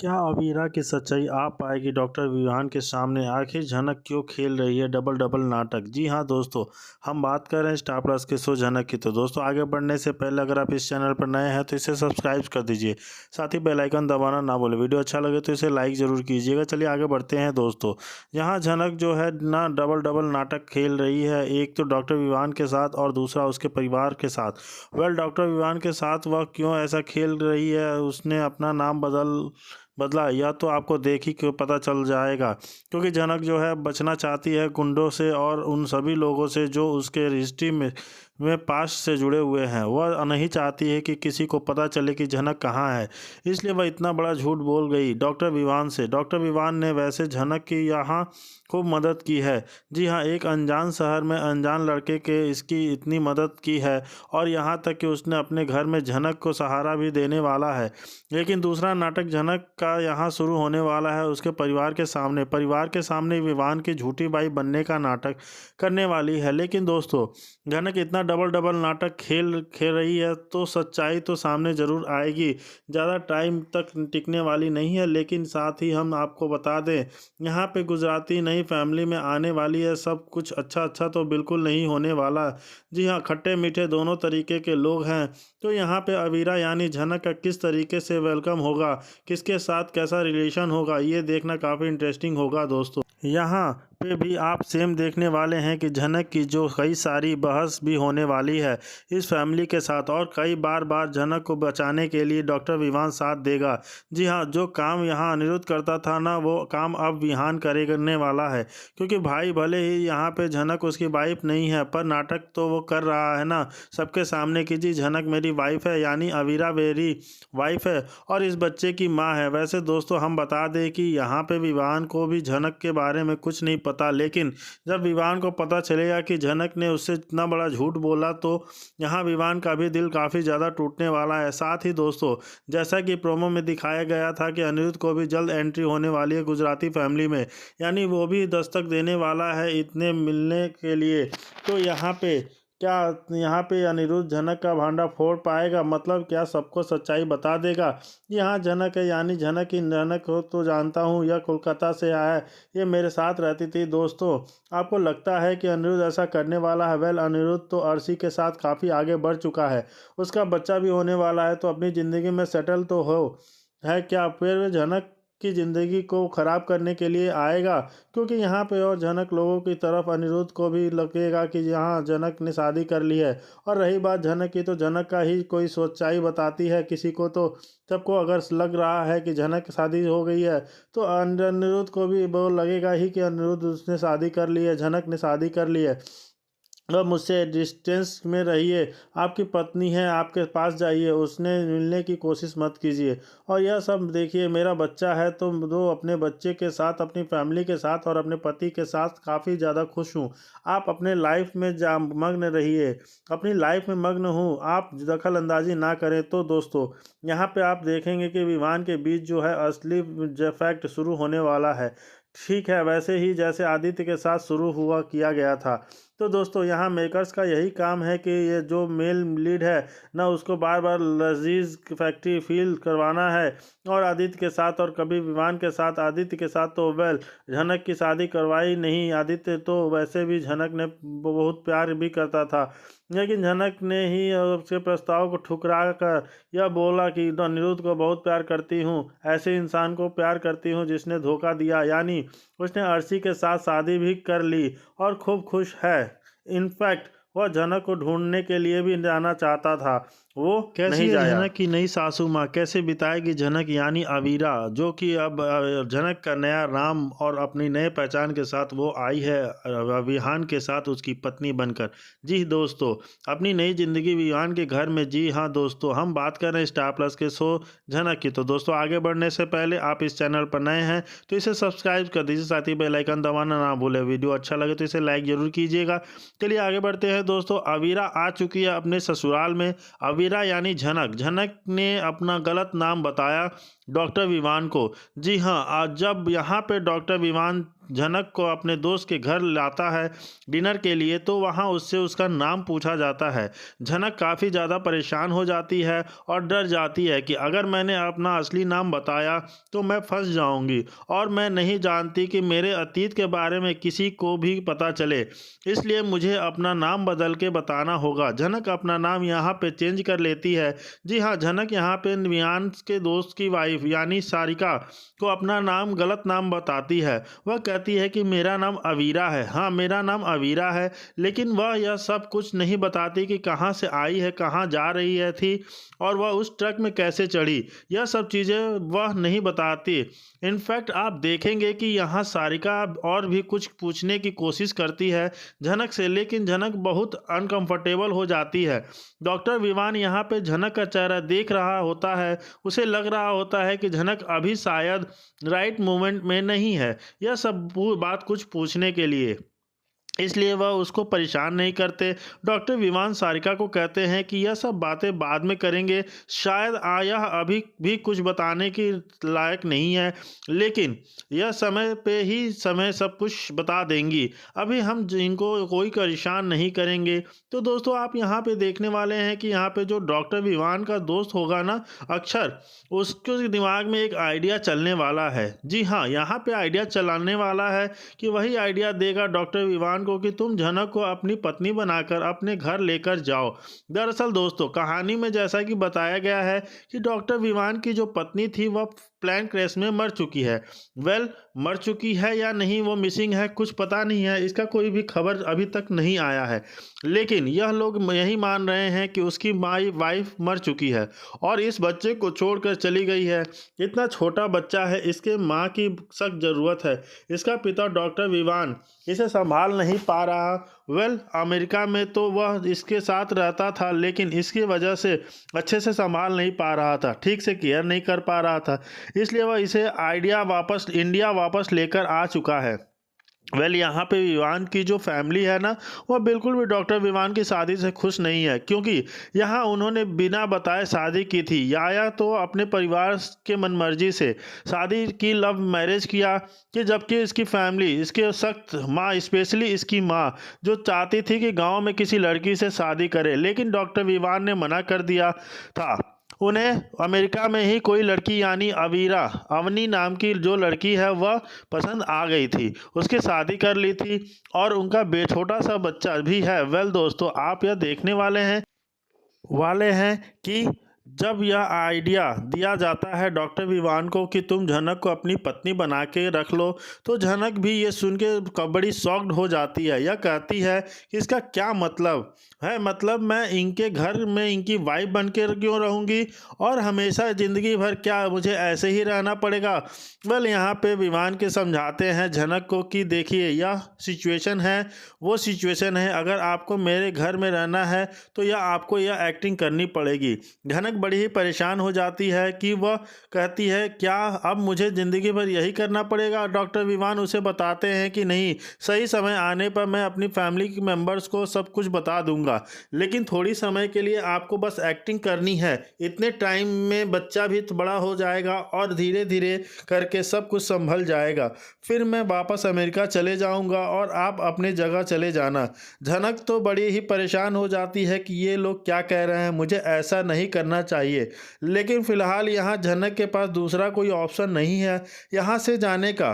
क्या अवीरा की सच्चाई आ पाएगी डॉक्टर विवान के सामने? आखिर झनक क्यों खेल रही है डबल डबल नाटक? जी हाँ दोस्तों, हम बात कर रहे हैं स्टार प्लस के शो झनक की। तो दोस्तों, आगे बढ़ने से पहले अगर आप इस चैनल पर नए हैं तो इसे सब्सक्राइब कर दीजिए, साथ ही बेल आइकन दबाना ना भूलें। वीडियो अच्छा लगे तो इसे लाइक ज़रूर कीजिएगा। चलिए आगे बढ़ते हैं दोस्तों। यहाँ झनक जो है ना डबल डबल नाटक खेल रही है, एक तो डॉक्टर विवान के साथ और दूसरा उसके परिवार के साथ। डॉक्टर विवान के साथ वह क्यों ऐसा खेल रही है, उसने अपना नाम बदला, यह तो आपको देख ही के पता चल जाएगा। क्योंकि जनक जो है बचना चाहती है गुंडों से और उन सभी लोगों से जो उसके हिस्ट्री में पास्ट से जुड़े हुए हैं। वह नहीं चाहती है कि किसी को पता चले कि जनक कहाँ है, इसलिए वह इतना बड़ा झूठ बोल गई डॉक्टर विवान से। डॉक्टर विवान ने वैसे जनक की यहाँ खूब मदद की है। जी हाँ, एक अनजान शहर में अनजान लड़के के इसकी इतनी मदद की है और यहाँ तक कि उसने अपने घर में जनक को सहारा भी देने वाला है। लेकिन दूसरा नाटक जनक का यहाँ शुरू होने वाला है उसके परिवार के सामने। परिवार के सामने विवान की झूठी बाई बनने का नाटक करने वाली है। लेकिन दोस्तों, जनक इतना डबल डबल नाटक खेल रही है तो सच्चाई तो सामने ज़रूर आएगी। ज़्यादा टाइम तक टिकने वाली नहीं है। लेकिन साथ ही हम आपको बता दें, यहाँ पे गुजराती नई फैमिली में आने वाली है। सब कुछ अच्छा अच्छा तो बिल्कुल नहीं होने वाला। जी हाँ, खट्टे मीठे दोनों तरीके के लोग हैं। तो यहाँ पे अवीरा यानी झनक का किस तरीके से वेलकम होगा, किसके साथ कैसा रिलेशन होगा, ये देखना काफ़ी इंटरेस्टिंग होगा दोस्तों। यहाँ पे भी आप सेम देखने वाले हैं कि झनक की जो कई सारी बहस भी होने वाली है इस फैमिली के साथ, और कई बार झनक को बचाने के लिए डॉक्टर विवान साथ देगा। जी हाँ, जो काम यहाँ अनिरुद्ध करता था ना, वो काम अब विहान करने वाला है। क्योंकि भाई भले ही यहाँ पे झनक उसकी वाइफ नहीं है, पर नाटक तो वो कर रहा है ना सबके सामने कि जी झनक मेरी वाइफ है, यानी अवीरा मेरी वाइफ है और इस बच्चे की माँ है। वैसे दोस्तों, हम बता दें कि यहाँ पे विवान को भी झनक के बारे में कुछ नहीं पता। लेकिन जब विवान को पता चलेगा कि झनक ने उससे इतना बड़ा झूठ बोला तो यहाँ विवान का भी दिल काफ़ी ज़्यादा टूटने वाला है। साथ ही दोस्तों, जैसा कि प्रोमो में दिखाया गया था कि अनिरुद्ध को भी जल्द एंट्री होने वाली है गुजराती फैमिली में, यानी वो भी दस्तक देने वाला है इतने मिलने के लिए। तो यहाँ पे अनिरुद्ध झनक का भांडा फोड़ पाएगा? मतलब क्या सबको सच्चाई बता देगा? यहाँ झनक है, यानी झनक हो तो जानता हूँ यह कोलकाता से आया है, ये मेरे साथ रहती थी। दोस्तों, आपको लगता है कि अनिरुद्ध ऐसा करने वाला है? अनिरुद्ध तो अर्शी के साथ काफ़ी आगे बढ़ चुका है, उसका बच्चा भी होने वाला है, तो अपनी ज़िंदगी में सेटल तो हो है क्या? फिर झनक की ज़िंदगी को ख़राब करने के लिए आएगा? क्योंकि यहाँ पे और झनक लोगों की तरफ अनिरुद्ध को भी लगेगा कि यहाँ झनक ने शादी कर ली है। और रही बात झनक की, तो झनक का ही कोई सच्चाई बताती है किसी को, तो सबको अगर लग रहा है कि झनक की शादी हो गई है तो अनिरुद्ध को भी वो लगेगा ही कि अनिरुद्ध उसने शादी कर ली है, झनक ने शादी कर ली है। अब मुझसे डिस्टेंस में रहिए, आपकी पत्नी है, आपके पास जाइए, उसने मिलने की कोशिश मत कीजिए। और यह सब देखिए, मेरा बच्चा है तो दो अपने बच्चे के साथ, अपनी फैमिली के साथ और अपने पति के साथ काफ़ी ज़्यादा खुश हूँ। आप अपने लाइफ में मग्न रहिए, अपनी लाइफ में मग्न हूँ, आप दखल अंदाजी ना करें। तो दोस्तों, यहाँ पे आप देखेंगे कि विवान के बीच जो है असली फैक्ट शुरू होने वाला है। ठीक है, वैसे ही जैसे आदित्य के साथ शुरू हुआ किया गया था। तो दोस्तों, यहाँ मेकर्स का यही काम है कि ये जो मेल लीड है ना, उसको बार बार लजीज फैक्ट्री फील करवाना है और आदित्य के साथ, और कभी विवान के साथ। आदित्य के साथ तो झनक की शादी करवाई नहीं। आदित्य तो वैसे भी झनक ने बहुत प्यार भी करता था, लेकिन झनक ने ही उसके प्रस्ताव को ठुकरा कर यह बोला कि अनिरुद्ध को बहुत प्यार करती हूँ, ऐसे इंसान को प्यार करती हूँ जिसने धोखा दिया। यानी उसने अर्शी के साथ शादी भी कर ली और खूब खुश है। इनफैक्ट वह झनक को ढूंढने के लिए भी जाना चाहता था, वो कैसी नहीं है जाया। झनक की नई सासू माँ? कैसे बिताएगी झनक यानी अवीरा, जो कि अब झनक का नया नाम और अपनी नए पहचान के साथ वो आई है विहान के साथ उसकी पत्नी बनकर। जी दोस्तों, अपनी नई जिंदगी विहान के घर में। जी हाँ दोस्तों, हम बात कर रहे हैं स्टार प्लस के शो झनक की। तो दोस्तों, आगे बढ़ने से पहले आप इस चैनल पर नए हैं तो इसे सब्सक्राइब कर दीजिए, साथ ही बेल आइकन दबाना ना भूलें। वीडियो अच्छा लगे तो इसे लाइक जरूर कीजिएगा। चलिए आगे बढ़ते हैं दोस्तों। अवीरा आ चुकी है अपने ससुराल में। अवीरा यानी झनक ने अपना गलत नाम बताया डॉक्टर विवान को। जी हाँ, आज जब यहाँ पे डॉक्टर विवान झनक को अपने दोस्त के घर लाता है डिनर के लिए, तो वहाँ उससे उसका नाम पूछा जाता है। झनक काफ़ी ज़्यादा परेशान हो जाती है और डर जाती है कि अगर मैंने अपना असली नाम बताया तो मैं फंस जाऊंगी और मैं नहीं जानती कि मेरे अतीत के बारे में किसी को भी पता चले, इसलिए मुझे अपना नाम बदल के बताना होगा। झनक अपना नाम यहाँ पे चेंज कर लेती है। जी हाँ, झनक यहाँ पे विवान के दोस्त की वाइफ यानी सारिका को अपना नाम गलत नाम बताती है। वह कहती है कि मेरा नाम अवीरा है। हाँ, मेरा नाम अवीरा है, लेकिन वह यह सब कुछ नहीं बताती कि कहाँ से आई है, कहाँ जा रही है थी और वह उस ट्रक में कैसे चढ़ी। यह सब चीज़ें वह नहीं बताती। इनफैक्ट आप देखेंगे कि यहाँ सारिका और भी कुछ पूछने की कोशिश करती है झनक से, लेकिन झनक बहुत अनकंफर्टेबल हो जाती है। डॉक्टर विवान यहाँ पे झनक का चेहरा देख रहा होता है। उसे लग रहा होता है कि झनक अभी शायद राइट मोमेंट में नहीं है यह सब बात कुछ पूछने के लिए, इसलिए वह उसको परेशान नहीं करते। डॉक्टर विवान सारिका को कहते हैं कि यह सब बातें बाद में करेंगे, शायद यह अभी भी कुछ बताने की लायक नहीं है, लेकिन यह समय पे ही समय सब कुछ बता देंगी। अभी हम इनको कोई परेशान नहीं करेंगे। तो दोस्तों, आप यहाँ पे देखने वाले हैं कि यहाँ पे जो डॉक्टर विवान का दोस्त होगा ना अक्षर, उसके दिमाग में एक आइडिया चलने वाला है। जी हाँ, यहाँ पे आइडिया चलाने वाला है कि वही आइडिया देगा डॉक्टर विवान को कि तुम झनक को अपनी पत्नी बनाकर अपने घर लेकर जाओ। दरअसल दोस्तों, कहानी में जैसा कि बताया गया है कि डॉक्टर विवान की जो पत्नी थी वह प्लेन क्रैश में मर चुकी है। मर चुकी है या नहीं, वो मिसिंग है, कुछ पता नहीं है, इसका कोई भी खबर अभी तक नहीं आया है। लेकिन यह लोग यही मान रहे हैं कि उसकी वाइफ मर चुकी है और इस बच्चे को छोड़कर चली गई है। इतना छोटा बच्चा है, इसके माँ की सख्त ज़रूरत है। इसका पिता डॉक्टर विवान इसे संभाल नहीं पा रहा। अमेरिका में तो वह इसके साथ रहता था, लेकिन इसकी वजह से अच्छे से संभाल नहीं पा रहा था, ठीक से केयर नहीं कर पा रहा था, इसलिए वह इसे इंडिया वापस लेकर आ चुका है। यहाँ पे विवान की जो फैमिली है ना, वह बिल्कुल भी डॉक्टर विवान की शादी से खुश नहीं है, क्योंकि यहाँ उन्होंने बिना बताए शादी की थी। या तो अपने परिवार के मनमर्जी से शादी की, लव मैरिज किया, कि जबकि इसकी फैमिली, इसके सख्त माँ, स्पेशली इसकी माँ जो चाहती थी कि गांव में किसी लड़की से शादी करे, लेकिन डॉक्टर विवान ने मना कर दिया था। उन्हें अमेरिका में ही कोई लड़की यानी अवनी नाम की जो लड़की है वह पसंद आ गई थी, उसकी शादी कर ली थी और उनका छोटा सा बच्चा भी है। दोस्तों, आप यह देखने वाले हैं कि जब यह आइडिया दिया जाता है डॉक्टर विवान को कि तुम झनक को अपनी पत्नी बना के रख लो, तो झनक भी ये सुन के बड़ी शॉक्ड हो जाती है। यह कहती है कि इसका क्या मतलब है, मतलब मैं इनके घर में इनकी वाइफ बन के क्यों रहूँगी और हमेशा ज़िंदगी भर क्या मुझे ऐसे ही रहना पड़ेगा। यहाँ पे विवान के समझाते हैं झनक को कि देखिए, यह सिचुएशन है, वो सिचुएशन है, अगर आपको मेरे घर में रहना है तो आपको यह एक्टिंग करनी पड़ेगी। झनक बड़ी ही परेशान हो जाती है कि वह कहती है क्या अब मुझे ज़िंदगी भर यही करना पड़ेगा। डॉक्टर विवान उसे बताते हैं कि नहीं, सही समय आने पर मैं अपनी फैमिली के मेंबर्स को सब कुछ बता दूंगा, लेकिन थोड़ी समय के लिए आपको बस एक्टिंग करनी है। इतने टाइम में बच्चा भी बड़ा हो जाएगा और धीरे धीरे करके सब कुछ संभल जाएगा, फिर मैं वापस अमेरिका चले जाऊंगा और आप अपने जगह चले जाना। झनक तो बड़ी ही परेशान हो जाती है कि ये लोग क्या कह रहे हैं, मुझे ऐसा नहीं करना चाहिए। लेकिन फिलहाल यहाँ झनक के पास दूसरा कोई ऑप्शन नहीं है यहाँ से जाने का,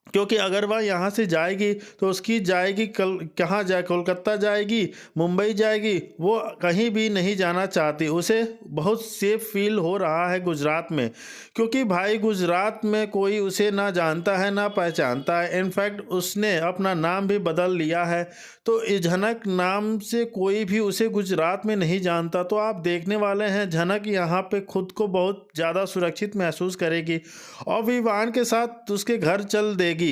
क्योंकि अगर वह यहाँ से जाएगी तो उसकी जाएगी कहाँ जाए, कोलकाता जाएगी, मुंबई जाएगी, वो कहीं भी नहीं जाना चाहती। उसे बहुत सेफ फील हो रहा है गुजरात में, क्योंकि भाई गुजरात में कोई उसे ना जानता है ना पहचानता है। इनफैक्ट उसने अपना नाम भी बदल लिया है, तो झनक नाम से कोई भी उसे गुजरात में नहीं जानता। तो आप देखने वाले हैं झनक यहाँ पे खुद को बहुत ज़्यादा सुरक्षित महसूस करेगी और विवान के साथ उसके घर चल देगी।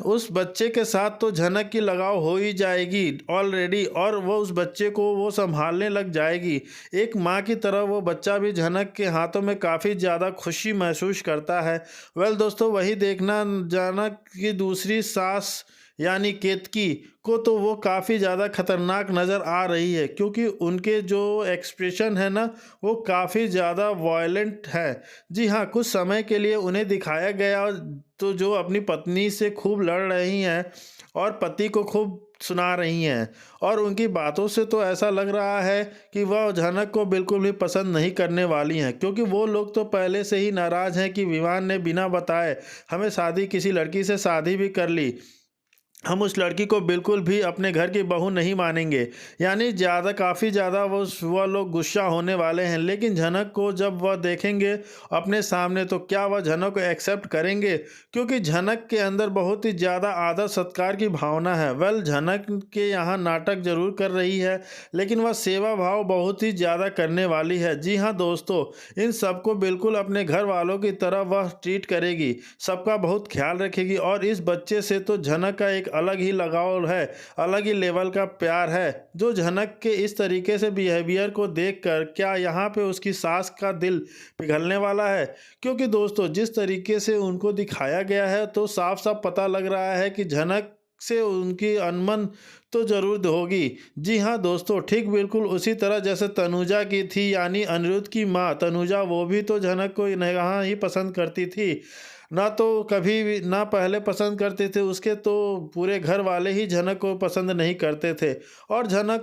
उस बच्चे के साथ तो झनक की लगाव हो ही जाएगी ऑलरेडी, और वो उस बच्चे को वो संभालने लग जाएगी। एक माँ की तरह वो बच्चा भी झनक के हाथों में काफ़ी ज़्यादा खुशी महसूस करता है। दोस्तों, वही देखना जाना कि दूसरी सास यानी केतकी को तो वो काफ़ी ज़्यादा खतरनाक नज़र आ रही है, क्योंकि उनके जो एक्सप्रेशन है ना वो काफ़ी ज़्यादा वॉयलेंट है। जी हाँ, कुछ समय के लिए उन्हें दिखाया गया तो जो अपनी पत्नी से खूब लड़ रही हैं और पति को खूब सुना रही हैं, और उनकी बातों से तो ऐसा लग रहा है कि वह झनक को बिल्कुल भी पसंद नहीं करने वाली हैं, क्योंकि वो लोग तो पहले से ही नाराज़ हैं कि विवान ने बिना बताए हमें किसी लड़की से शादी भी कर ली। हम उस लड़की को बिल्कुल भी अपने घर की बहू नहीं मानेंगे। यानी काफ़ी ज़्यादा वह लोग गुस्सा होने वाले हैं। लेकिन झनक को जब वह देखेंगे अपने सामने, तो क्या वह झनक को एक्सेप्ट करेंगे? क्योंकि झनक के अंदर बहुत ही ज़्यादा आदर सत्कार की भावना है। झनक के यहाँ नाटक ज़रूर कर रही है, लेकिन वह सेवा भाव बहुत ही ज़्यादा करने वाली है। जी हाँ दोस्तों, इन सबको बिल्कुल अपने घर वालों की तरह वह ट्रीट करेगी, सबका बहुत ख्याल रखेगी, और इस बच्चे से तो झनक का एक अलग ही लगाव है, अलग ही लेवल का प्यार है। जो झनक के इस तरीके से बिहेवियर को देखकर क्या यहाँ पे उसकी सास का दिल पिघलने वाला है? क्योंकि दोस्तों जिस तरीके से उनको दिखाया गया है, तो साफ साफ पता लग रहा है कि झनक से उनकी अनबन तो जरूर होगी। जी हाँ दोस्तों, ठीक बिल्कुल उसी तरह जैसे तनुजा की थी, यानी अनिरुद्ध की माँ तनुजा, वो भी तो झनक को यहाँ ही पसंद करती थी। ना तो कभी भी ना पहले पसंद करते थे उसके, तो पूरे घर वाले ही झनक को पसंद नहीं करते थे, और झनक